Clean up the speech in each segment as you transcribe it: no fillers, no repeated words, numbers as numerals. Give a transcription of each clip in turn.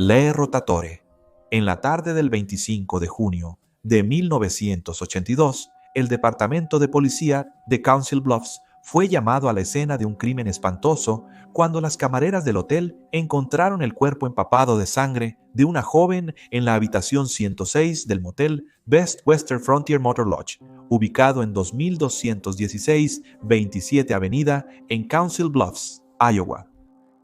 Le Rotatore. En la tarde del 25 de junio de 1982, el Departamento de Policía de Council Bluffs fue llamado a la escena de un crimen espantoso cuando las camareras del hotel encontraron el cuerpo empapado de sangre de una joven en la habitación 106 del motel Best Western Frontier Motor Lodge, ubicado en 2216 27 Avenida en Council Bluffs, Iowa.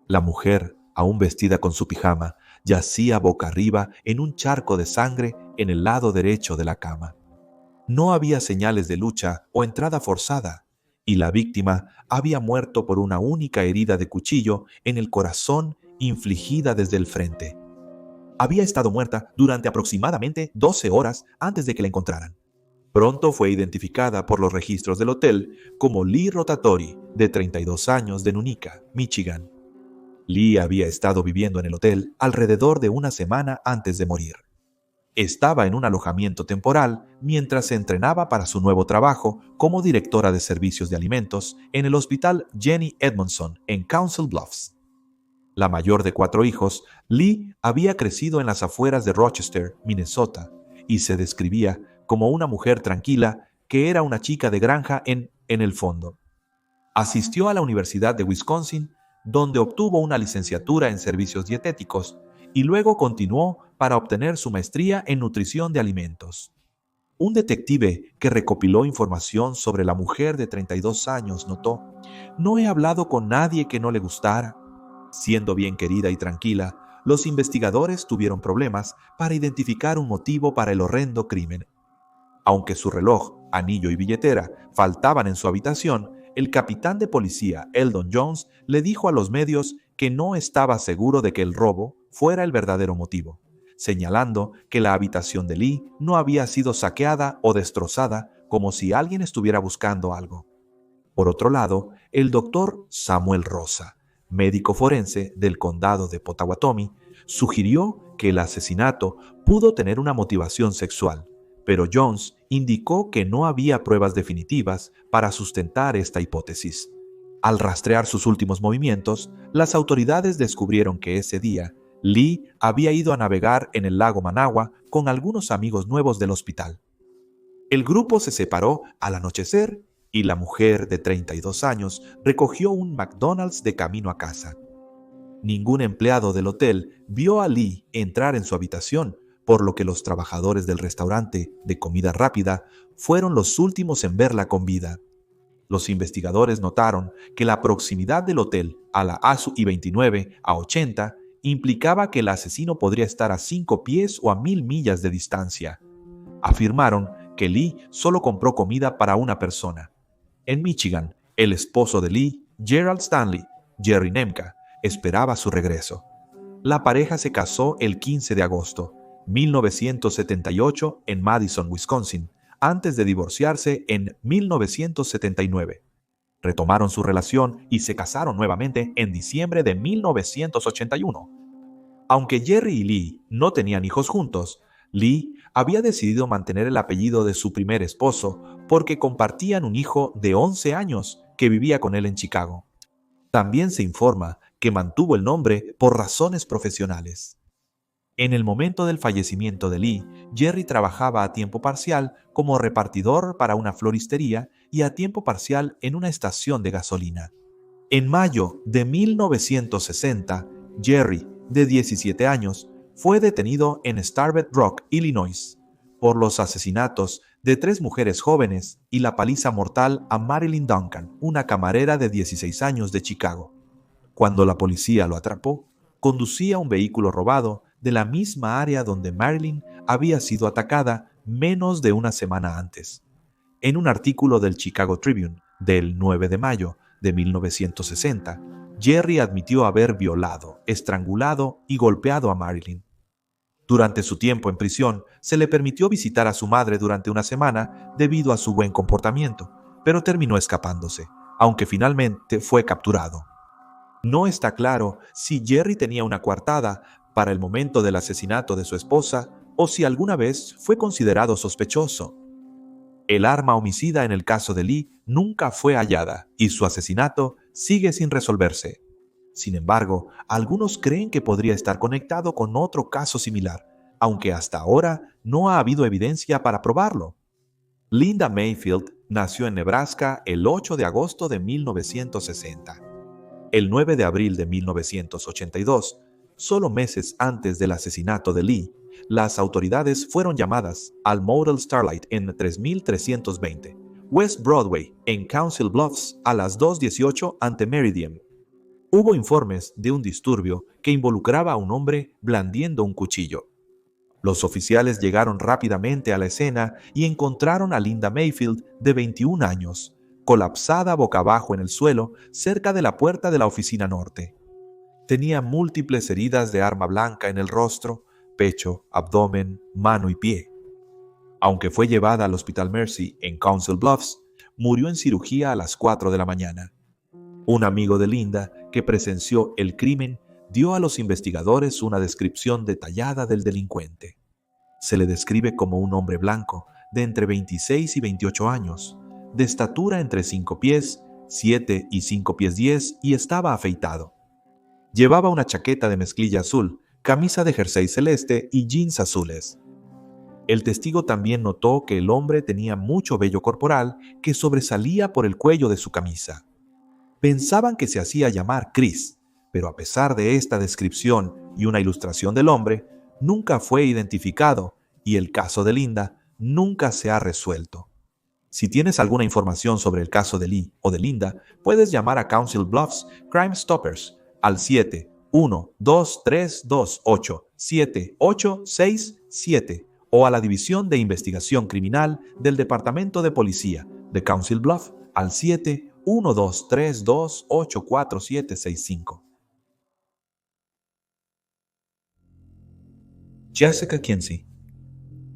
La mujer, aún vestida con su pijama, yacía boca arriba en un charco de sangre en el lado derecho de la cama. No había señales de lucha o entrada forzada, y la víctima había muerto por una única herida de cuchillo en el corazón infligida desde el frente. Había estado muerta durante aproximadamente 12 horas antes de que la encontraran. Pronto fue identificada por los registros del hotel como Lee Rotatori, de 32 años, de Nunica, Michigan. Lee había estado viviendo en el hotel alrededor de una semana antes de morir. Estaba en un alojamiento temporal mientras se entrenaba para su nuevo trabajo como directora de servicios de alimentos en el Hospital Jenny Edmondson en Council Bluffs. La mayor de 4 hijos, Lee había crecido en las afueras de Rochester, Minnesota, y se describía como una mujer tranquila que era una chica de granja en el fondo. Asistió a la Universidad de Wisconsin, donde obtuvo una licenciatura en servicios dietéticos y luego continuó para obtener su maestría en nutrición de alimentos. Un detective que recopiló información sobre la mujer de 32 años notó: «No he hablado con nadie que no le gustara». Siendo bien querida y tranquila, los investigadores tuvieron problemas para identificar un motivo para el horrendo crimen. Aunque su reloj, anillo y billetera faltaban en su habitación, el capitán de policía Eldon Jones le dijo a los medios que no estaba seguro de que el robo fuera el verdadero motivo, señalando que la habitación de Lee no había sido saqueada o destrozada como si alguien estuviera buscando algo. Por otro lado, el doctor Samuel Rosa, médico forense del condado de Pottawatomie, sugirió que el asesinato pudo tener una motivación sexual, pero Jones indicó que no había pruebas definitivas para sustentar esta hipótesis. Al rastrear sus últimos movimientos, las autoridades descubrieron que ese día Lee había ido a navegar en el lago Managua con algunos amigos nuevos del hospital. El grupo se separó al anochecer y la mujer de 32 años recogió un McDonald's de camino a casa. Ningún empleado del hotel vio a Lee entrar en su habitación, por lo que los trabajadores del restaurante de comida rápida fueron los últimos en verla con vida. Los investigadores notaron que la proximidad del hotel a la I-29 a 80 implicaba que el asesino podría estar a 5 pies o a 1000 millas de distancia. Afirmaron que Lee solo compró comida para una persona. En Michigan, el esposo de Lee, Gerald Stanley, Jerry Nemka, esperaba su regreso. La pareja se casó el 15 de agosto, 1978 en Madison, Wisconsin, antes de divorciarse en 1979. Retomaron su relación y se casaron nuevamente en diciembre de 1981. Aunque Jerry y Lee no tenían hijos juntos, Lee había decidido mantener el apellido de su primer esposo porque compartían un hijo de 11 años que vivía con él en Chicago. También se informa que mantuvo el nombre por razones profesionales. En el momento del fallecimiento de Lee, Jerry trabajaba a tiempo parcial como repartidor para una floristería y a tiempo parcial en una estación de gasolina. En mayo de 1960, Jerry, de 17 años, fue detenido en Starved Rock, Illinois, por los asesinatos de 3 mujeres jóvenes y la paliza mortal a Marilyn Duncan, una camarera de 16 años de Chicago. Cuando la policía lo atrapó, conducía un vehículo robado de la misma área donde Marilyn había sido atacada menos de una semana antes. En un artículo del Chicago Tribune del 9 de mayo de 1960, Jerry admitió haber violado, estrangulado y golpeado a Marilyn. Durante su tiempo en prisión, se le permitió visitar a su madre durante una semana debido a su buen comportamiento, pero terminó escapándose, aunque finalmente fue capturado. No está claro si Jerry tenía una coartada para el momento del asesinato de su esposa o si alguna vez fue considerado sospechoso. El arma homicida en el caso de Lee nunca fue hallada y su asesinato sigue sin resolverse. Sin embargo, algunos creen que podría estar conectado con otro caso similar, aunque hasta ahora no ha habido evidencia para probarlo. Linda Mayfield nació en Nebraska el 8 de agosto de 1960. El 9 de abril de 1982, solo meses antes del asesinato de Lee, las autoridades fueron llamadas al Motel Starlight en 3320 West Broadway, en Council Bluffs, a las 2:18 ante Meridian. Hubo informes de un disturbio que involucraba a un hombre blandiendo un cuchillo. Los oficiales llegaron rápidamente a la escena y encontraron a Linda Mayfield, de 21 años, colapsada boca abajo en el suelo cerca de la puerta de la oficina norte. Tenía múltiples heridas de arma blanca en el rostro, pecho, abdomen, mano y pie. Aunque fue llevada al Hospital Mercy en Council Bluffs, murió en cirugía a las 4 de la mañana. Un amigo de Linda, que presenció el crimen, dio a los investigadores una descripción detallada del delincuente. Se le describe como un hombre blanco, de entre 26 y 28 años, de estatura entre 5 pies, 7 y 5 pies 10 y estaba afeitado. Llevaba una chaqueta de mezclilla azul, camisa de jersey celeste y jeans azules. El testigo también notó que el hombre tenía mucho vello corporal que sobresalía por el cuello de su camisa. Pensaban que se hacía llamar Chris, pero a pesar de esta descripción y una ilustración del hombre, nunca fue identificado y el caso de Linda nunca se ha resuelto. Si tienes alguna información sobre el caso de Lee o de Linda, puedes llamar a Council Bluffs Crime Stoppers al 712-328-7867 o a la División de Investigación Criminal del Departamento de Policía de Council Bluffs al 712-328-4765. Jessica Kinsey.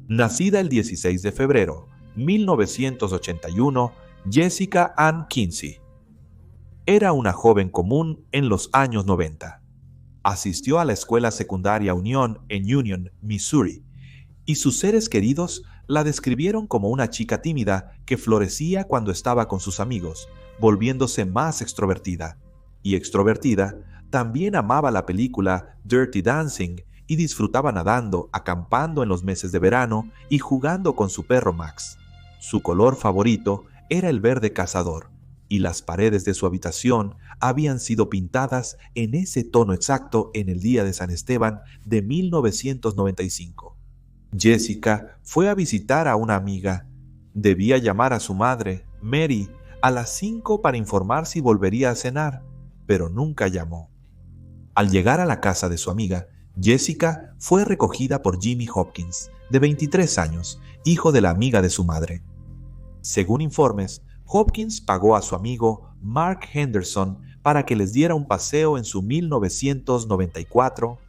Nacida el 16 de febrero de 1981, Jessica Ann Kinsey era una joven común en los años 90. Asistió a la escuela secundaria Union en Union, Missouri, y sus seres queridos la describieron como una chica tímida que florecía cuando estaba con sus amigos, volviéndose más extrovertida. Y extrovertida, también amaba la película Dirty Dancing y disfrutaba nadando, acampando en los meses de verano y jugando con su perro Max. Su color favorito era el verde cazador, y las paredes de su habitación habían sido pintadas en ese tono exacto en el día de San Esteban de 1995. Jessica fue a visitar a una amiga. Debía llamar a su madre, Mary, a las 5 para informar si volvería a cenar, pero nunca llamó. Al llegar a la casa de su amiga, Jessica fue recogida por Jimmy Hopkins, de 23 años, hijo de la amiga de su madre. Según informes, Hopkins pagó a su amigo Mark Henderson para que les diera un paseo en su 1994.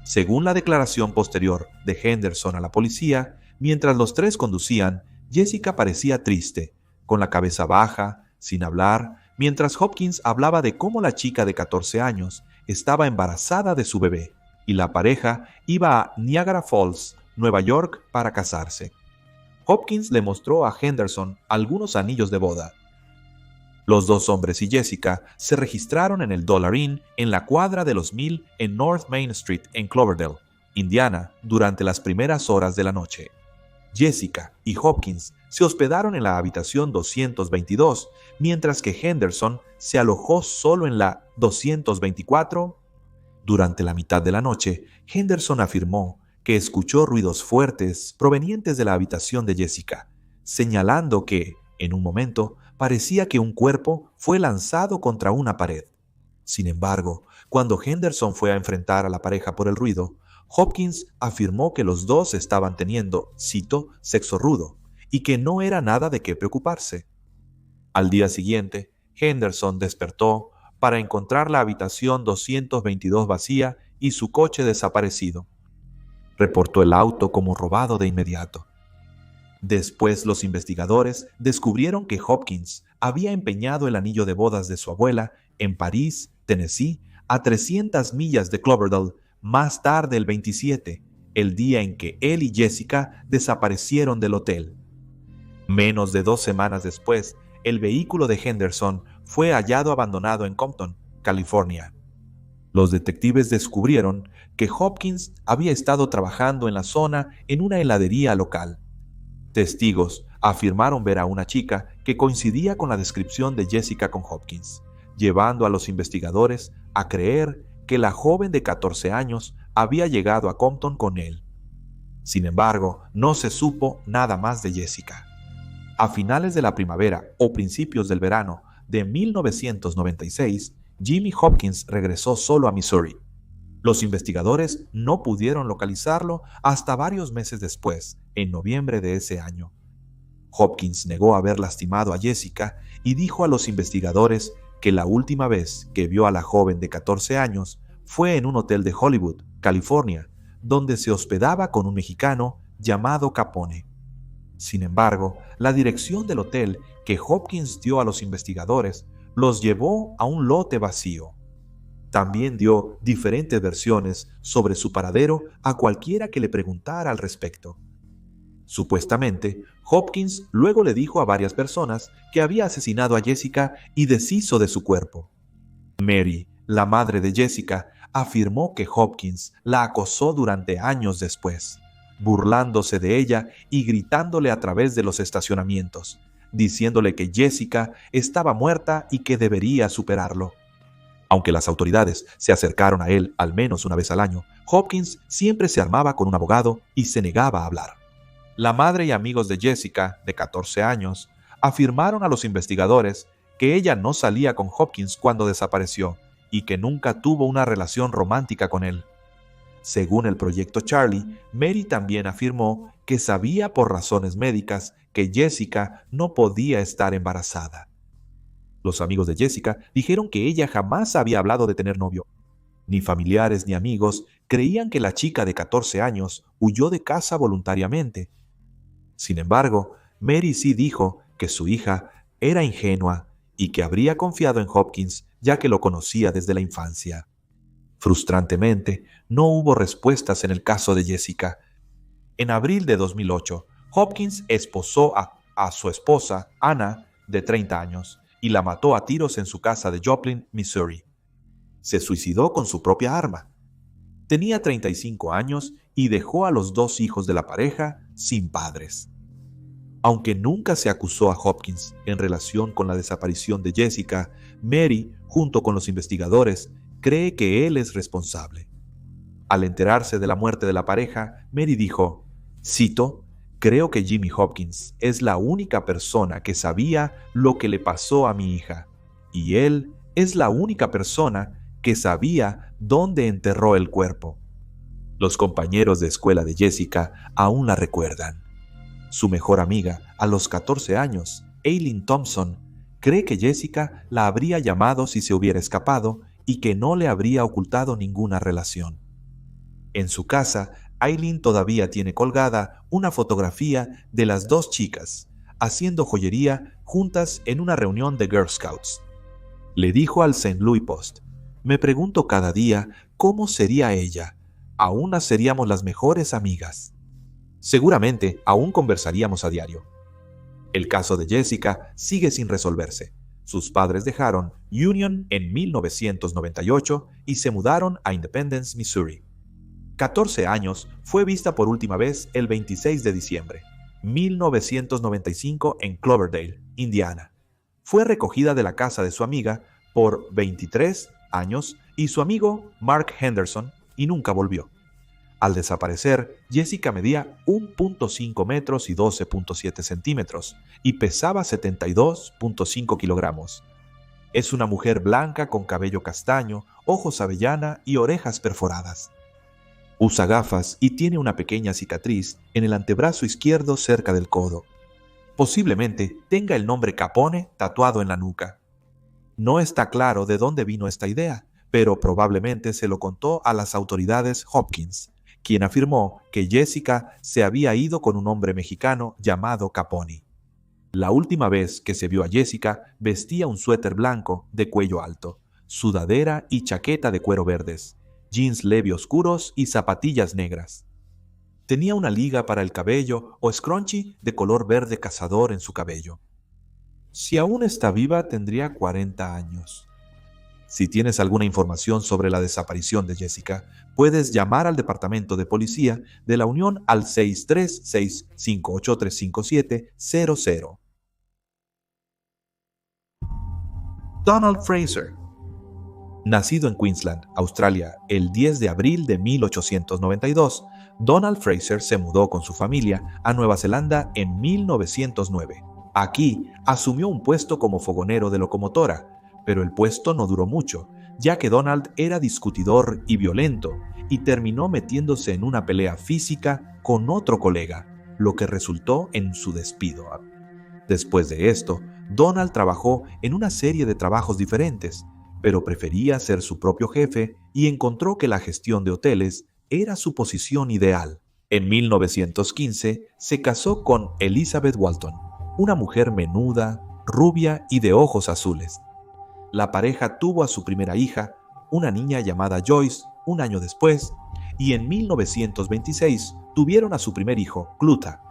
Según la declaración posterior de Henderson a la policía, mientras los tres conducían, Jessica parecía triste, con la cabeza baja, sin hablar, mientras Hopkins hablaba de cómo la chica de 14 años estaba embarazada de su bebé y la pareja iba a Niagara Falls, Nueva York, para casarse. Hopkins le mostró a Henderson algunos anillos de boda. Los dos hombres y Jessica se registraron en el Dollar Inn en la cuadra de los Mill en North Main Street en Cloverdale, Indiana, durante las primeras horas de la noche. Jessica y Hopkins se hospedaron en la habitación 222, mientras que Henderson se alojó solo en la 224. Durante la mitad de la noche, Henderson afirmó que escuchó ruidos fuertes provenientes de la habitación de Jessica, señalando que, en un momento, parecía que un cuerpo fue lanzado contra una pared. Sin embargo, cuando Henderson fue a enfrentar a la pareja por el ruido, Hopkins afirmó que los dos estaban teniendo, cito, sexo rudo, y que no era nada de qué preocuparse. Al día siguiente, Henderson despertó para encontrar la habitación 222 vacía y su coche desaparecido. Reportó el auto como robado de inmediato. Después, los investigadores descubrieron que Hopkins había empeñado el anillo de bodas de su abuela en París, Tennessee, a 300 millas de Cloverdale, más tarde el 27, el día en que él y Jessica desaparecieron del hotel. Menos de 2 semanas después, el vehículo de Henderson fue hallado abandonado en Compton, California. Los detectives descubrieron que Hopkins había estado trabajando en la zona en una heladería local. Testigos afirmaron ver a una chica que coincidía con la descripción de Jessica con Hopkins, llevando a los investigadores a creer que la joven de 14 años había llegado a Compton con él. Sin embargo, no se supo nada más de Jessica. A finales de la primavera o principios del verano de 1996, Jimmy Hopkins regresó solo a Missouri. Los investigadores no pudieron localizarlo hasta varios meses después, en noviembre de ese año. Hopkins negó haber lastimado a Jessica y dijo a los investigadores que la última vez que vio a la joven de 14 años fue en un hotel de Hollywood, California, donde se hospedaba con un mexicano llamado Capone. Sin embargo, la dirección del hotel que Hopkins dio a los investigadores los llevó a un lote vacío. También dio diferentes versiones sobre su paradero a cualquiera que le preguntara al respecto. Supuestamente, Hopkins luego le dijo a varias personas que había asesinado a Jessica y deshizo de su cuerpo. Mary, la madre de Jessica, afirmó que Hopkins la acosó durante años después, burlándose de ella y gritándole a través de los estacionamientos, diciéndole que Jessica estaba muerta y que debería superarlo. Aunque las autoridades se acercaron a él al menos una vez al año, Hopkins siempre se armaba con un abogado y se negaba a hablar. La madre y amigos de Jessica, de 14 años, afirmaron a los investigadores que ella no salía con Hopkins cuando desapareció y que nunca tuvo una relación romántica con él. Según el proyecto Charlie, Mary también afirmó que sabía por razones médicas que Jessica no podía estar embarazada. Los amigos de Jessica dijeron que ella jamás había hablado de tener novio. Ni familiares ni amigos creían que la chica de 14 años huyó de casa voluntariamente. Sin embargo, Mary sí dijo que su hija era ingenua y que habría confiado en Hopkins ya que lo conocía desde la infancia. Frustrantemente, no hubo respuestas en el caso de Jessica. En abril de 2008, Hopkins esposó a su esposa, Anna, de 30 años, y la mató a tiros en su casa de Joplin, Missouri. Se suicidó con su propia arma. Tenía 35 años y dejó a los dos hijos de la pareja sin padres. Aunque nunca se acusó a Hopkins en relación con la desaparición de Jessica, Mary, junto con los investigadores, cree que él es responsable. Al enterarse de la muerte de la pareja, Mary dijo, cito, «Creo que Jimmy Hopkins es la única persona que sabía lo que le pasó a mi hija, y él es la única persona que sabía dónde enterró el cuerpo». Los compañeros de escuela de Jessica aún la recuerdan. Su mejor amiga, a los 14 años, Eileen Thompson, cree que Jessica la habría llamado si se hubiera escapado y que no le habría ocultado ninguna relación. En su casa, Eileen todavía tiene colgada una fotografía de las dos chicas haciendo joyería juntas en una reunión de Girl Scouts. Le dijo al St. Louis Post, «Me pregunto cada día cómo sería ella. Aún seríamos las mejores amigas. Seguramente aún conversaríamos a diario». El caso de Jessica sigue sin resolverse. Sus padres dejaron Union en 1998 y se mudaron a Independence, Missouri. 14 años, fue vista por última vez el 26 de diciembre, 1995 en Cloverdale, Indiana. Fue recogida de la casa de su amiga por 23 años y su amigo Mark Henderson y nunca volvió. Al desaparecer, Jessica medía 1.5 metros y 12.7 centímetros y pesaba 72.5 kilogramos. Es una mujer blanca con cabello castaño, ojos avellana y orejas perforadas. Usa gafas y tiene una pequeña cicatriz en el antebrazo izquierdo cerca del codo. Posiblemente tenga el nombre Capone tatuado en la nuca. No está claro de dónde vino esta idea, pero probablemente se lo contó a las autoridades Hopkins, quien afirmó que Jessica se había ido con un hombre mexicano llamado Capone. La última vez que se vio a Jessica vestía un suéter blanco de cuello alto, sudadera y chaqueta de cuero verdes, jeans Levi oscuros y zapatillas negras. Tenía una liga para el cabello o scrunchie de color verde cazador en su cabello. Si aún está viva, tendría 40 años. Si tienes alguna información sobre la desaparición de Jessica, puedes llamar al Departamento de Policía de la Unión al 636-583-5700. Donald Fraser. Nacido en Queensland, Australia, el 10 de abril de 1892, Donald Fraser se mudó con su familia a Nueva Zelanda en 1909. Aquí asumió un puesto como fogonero de locomotora, pero el puesto no duró mucho, ya que Donald era discutidor y violento, y terminó metiéndose en una pelea física con otro colega, lo que resultó en su despido. Después de esto, Donald trabajó en una serie de trabajos diferentes, pero prefería ser su propio jefe y encontró que la gestión de hoteles era su posición ideal. En 1915 se casó con Elizabeth Walton, una mujer menuda, rubia y de ojos azules. La pareja tuvo a su primera hija, una niña llamada Joyce, un año después, y en 1926 tuvieron a su primer hijo, Cluta.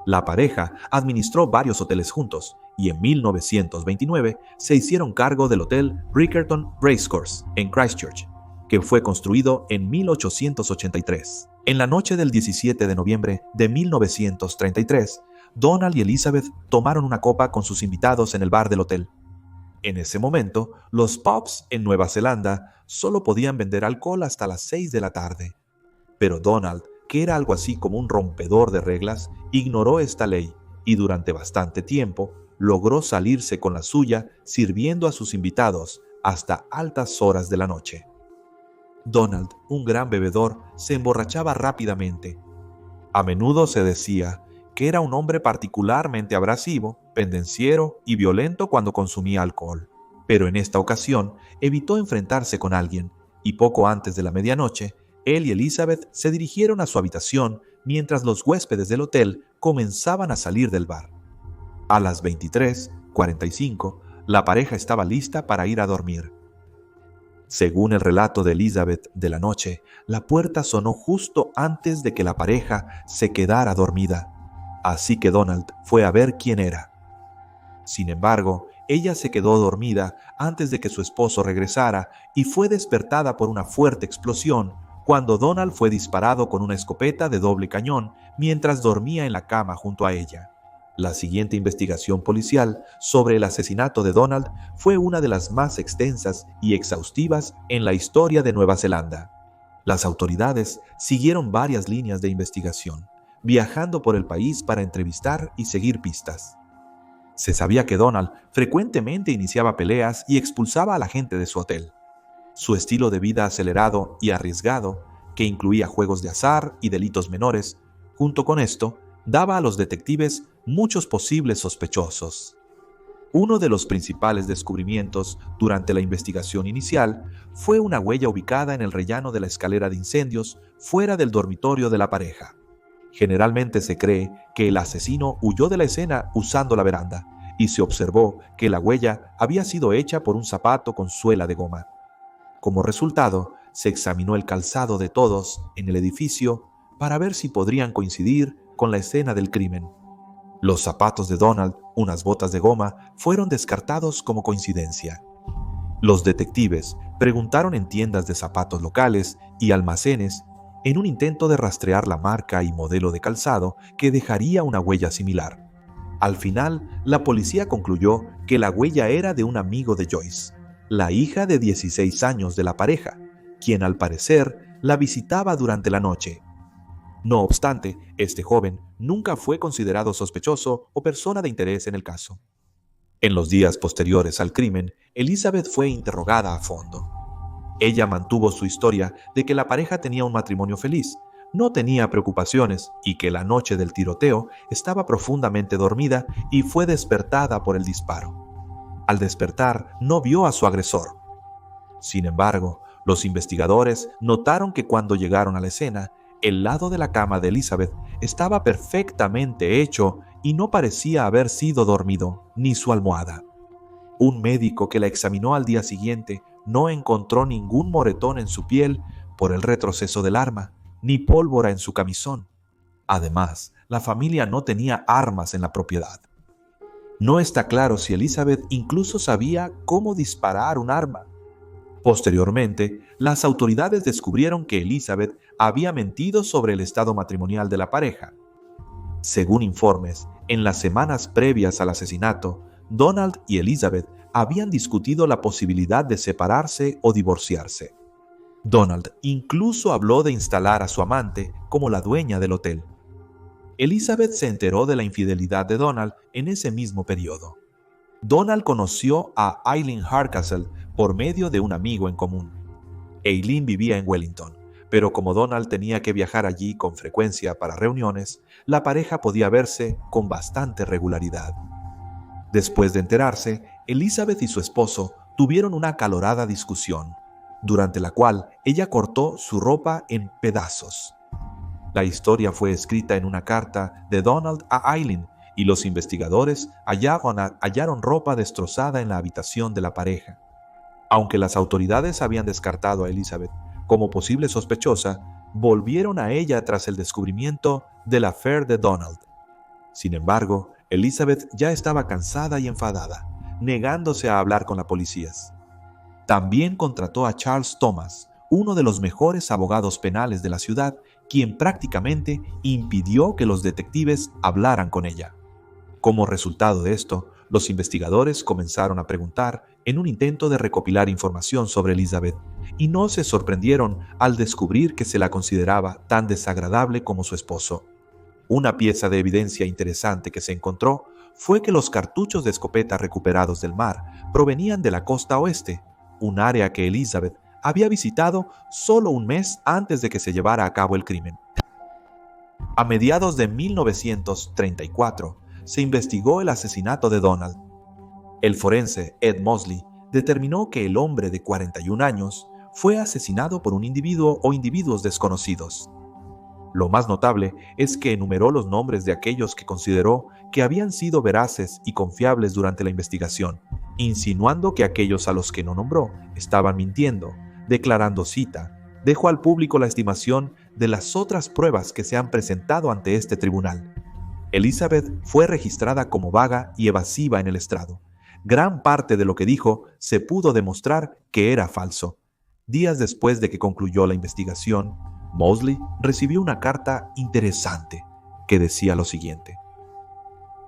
La pareja administró varios hoteles juntos y en 1929 se hicieron cargo del hotel Riccarton Racecourse en Christchurch, que fue construido en 1883. En la noche del 17 de noviembre de 1933, Donald y Elizabeth tomaron una copa con sus invitados en el bar del hotel. En ese momento, los pubs en Nueva Zelanda solo podían vender alcohol hasta las 6 de la tarde. Pero Donald, que era algo así como un rompedor de reglas, ignoró esta ley y durante bastante tiempo logró salirse con la suya sirviendo a sus invitados hasta altas horas de la noche. Donald, un gran bebedor, se emborrachaba rápidamente. A menudo se decía que era un hombre particularmente abrasivo, pendenciero y violento cuando consumía alcohol. Pero en esta ocasión evitó enfrentarse con alguien y poco antes de la medianoche, él y Elizabeth se dirigieron a su habitación mientras los huéspedes del hotel comenzaban a salir del bar. A las 23:45, la pareja estaba lista para ir a dormir. Según el relato de Elizabeth de la noche, la puerta sonó justo antes de que la pareja se quedara dormida, así que Donald fue a ver quién era. Sin embargo, ella se quedó dormida antes de que su esposo regresara y fue despertada por una fuerte explosión cuando Donald fue disparado con una escopeta de doble cañón mientras dormía en la cama junto a ella. La siguiente investigación policial sobre el asesinato de Donald fue una de las más extensas y exhaustivas en la historia de Nueva Zelanda. Las autoridades siguieron varias líneas de investigación, viajando por el país para entrevistar y seguir pistas. Se sabía que Donald frecuentemente iniciaba peleas y expulsaba a la gente de su hotel. Su estilo de vida acelerado y arriesgado, que incluía juegos de azar y delitos menores, junto con esto, daba a los detectives muchos posibles sospechosos. Uno de los principales descubrimientos durante la investigación inicial fue una huella ubicada en el rellano de la escalera de incendios fuera del dormitorio de la pareja. Generalmente se cree que el asesino huyó de la escena usando la veranda y se observó que la huella había sido hecha por un zapato con suela de goma. Como resultado, se examinó el calzado de todos en el edificio para ver si podrían coincidir con la escena del crimen. Los zapatos de Donald, unas botas de goma, fueron descartados como coincidencia. Los detectives preguntaron en tiendas de zapatos locales y almacenes en un intento de rastrear la marca y modelo de calzado que dejaría una huella similar. Al final, la policía concluyó que la huella era de un amigo de Joyce, la hija de 16 años de la pareja, quien al parecer la visitaba durante la noche. No obstante, este joven nunca fue considerado sospechoso o persona de interés en el caso. En los días posteriores al crimen, Elizabeth fue interrogada a fondo. Ella mantuvo su historia de que la pareja tenía un matrimonio feliz, no tenía preocupaciones y que la noche del tiroteo estaba profundamente dormida y fue despertada por el disparo. Al despertar, no vio a su agresor. Sin embargo, los investigadores notaron que cuando llegaron a la escena, el lado de la cama de Elizabeth estaba perfectamente hecho y no parecía haber sido dormido, ni su almohada. Un médico que la examinó al día siguiente no encontró ningún moretón en su piel por el retroceso del arma, ni pólvora en su camisón. Además, la familia no tenía armas en la propiedad. No está claro si Elizabeth incluso sabía cómo disparar un arma. Posteriormente, las autoridades descubrieron que Elizabeth había mentido sobre el estado matrimonial de la pareja. Según informes, en las semanas previas al asesinato, Donald y Elizabeth habían discutido la posibilidad de separarse o divorciarse. Donald incluso habló de instalar a su amante como la dueña del hotel. Elizabeth se enteró de la infidelidad de Donald en ese mismo periodo. Donald conoció a Eileen Hardcastle por medio de un amigo en común. Eileen vivía en Wellington, pero como Donald tenía que viajar allí con frecuencia para reuniones, la pareja podía verse con bastante regularidad. Después de enterarse, Elizabeth y su esposo tuvieron una acalorada discusión, durante la cual ella cortó su ropa en pedazos. La historia fue escrita en una carta de Donald a Eileen y los investigadores hallaron ropa destrozada en la habitación de la pareja. Aunque las autoridades habían descartado a Elizabeth como posible sospechosa, volvieron a ella tras el descubrimiento del affair de Donald. Sin embargo, Elizabeth ya estaba cansada y enfadada, negándose a hablar con la policía. También contrató a Charles Thomas, uno de los mejores abogados penales de la ciudad, quien prácticamente impidió que los detectives hablaran con ella. Como resultado de esto, los investigadores comenzaron a preguntar en un intento de recopilar información sobre Elizabeth, y no se sorprendieron al descubrir que se la consideraba tan desagradable como su esposo. Una pieza de evidencia interesante que se encontró fue que los cartuchos de escopeta recuperados del mar provenían de la costa oeste, un área que Elizabeth había visitado solo un mes antes de que se llevara a cabo el crimen. A mediados de 1934, se investigó el asesinato de Donald. El forense Ed Mosley determinó que el hombre de 41 años fue asesinado por un individuo o individuos desconocidos. Lo más notable es que enumeró los nombres de aquellos que consideró que habían sido veraces y confiables durante la investigación, insinuando que aquellos a los que no nombró estaban mintiendo, declarando cita, dejó al público la estimación de las otras pruebas que se han presentado ante este tribunal. Elizabeth fue registrada como vaga y evasiva en el estrado. Gran parte de lo que dijo se pudo demostrar que era falso. Días después de que concluyó la investigación, Mosley recibió una carta interesante que decía lo siguiente: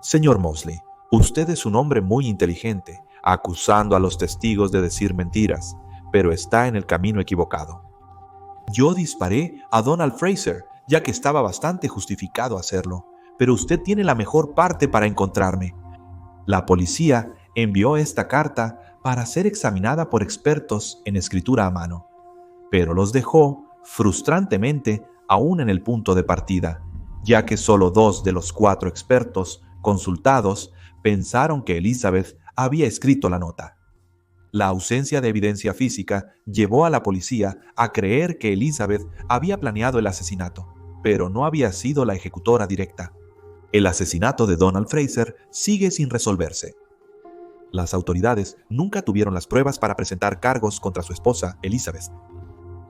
Señor Mosley, usted es un hombre muy inteligente, acusando a los testigos de decir mentiras, pero está en el camino equivocado. Yo disparé a Donald Fraser, ya que estaba bastante justificado hacerlo, pero usted tiene la mejor parte para encontrarme. La policía envió esta carta para ser examinada por expertos en escritura a mano, pero los dejó frustrantemente aún en el punto de partida, ya que solo 2 de los 4 expertos consultados pensaron que Elizabeth había escrito la nota. La ausencia de evidencia física llevó a la policía a creer que Elizabeth había planeado el asesinato, pero no había sido la ejecutora directa. El asesinato de Donald Fraser sigue sin resolverse. Las autoridades nunca tuvieron las pruebas para presentar cargos contra su esposa, Elizabeth.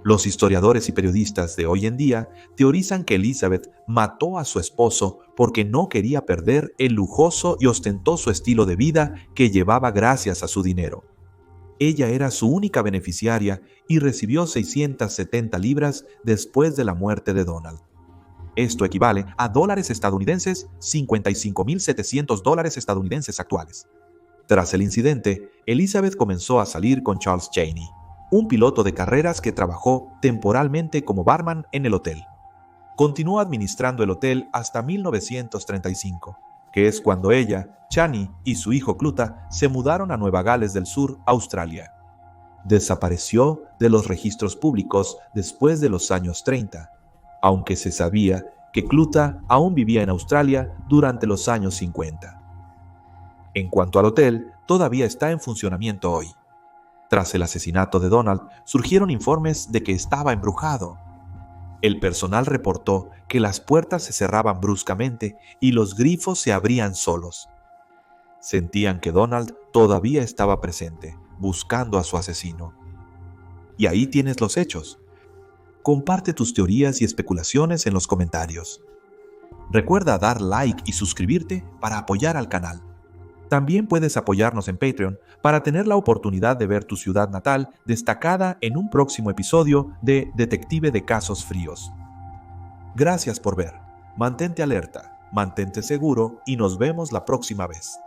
Los historiadores y periodistas de hoy en día teorizan que Elizabeth mató a su esposo porque no quería perder el lujoso y ostentoso estilo de vida que llevaba gracias a su dinero. Ella era su única beneficiaria y recibió 670 libras después de la muerte de Donald. Esto equivale a dólares estadounidenses, $55,700 estadounidenses actuales. Tras el incidente, Elizabeth comenzó a salir con Charles Chaney, un piloto de carreras que trabajó temporalmente como barman en el hotel. Continuó administrando el hotel hasta 1935, que es cuando ella, Chaney y su hijo Cluta se mudaron a Nueva Gales del Sur, Australia. Desapareció de los registros públicos después de los años 30, aunque se sabía que Cluta aún vivía en Australia durante los años 50. En cuanto al hotel, todavía está en funcionamiento hoy. Tras el asesinato de Donald, surgieron informes de que estaba embrujado. El personal reportó que las puertas se cerraban bruscamente y los grifos se abrían solos. Sentían que Donald todavía estaba presente, buscando a su asesino. Y ahí tienes los hechos. Comparte tus teorías y especulaciones en los comentarios. Recuerda dar like y suscribirte para apoyar al canal. También puedes apoyarnos en Patreon para tener la oportunidad de ver tu ciudad natal destacada en un próximo episodio de Detective de Casos Fríos. Gracias por ver. Mantente alerta, mantente seguro y nos vemos la próxima vez.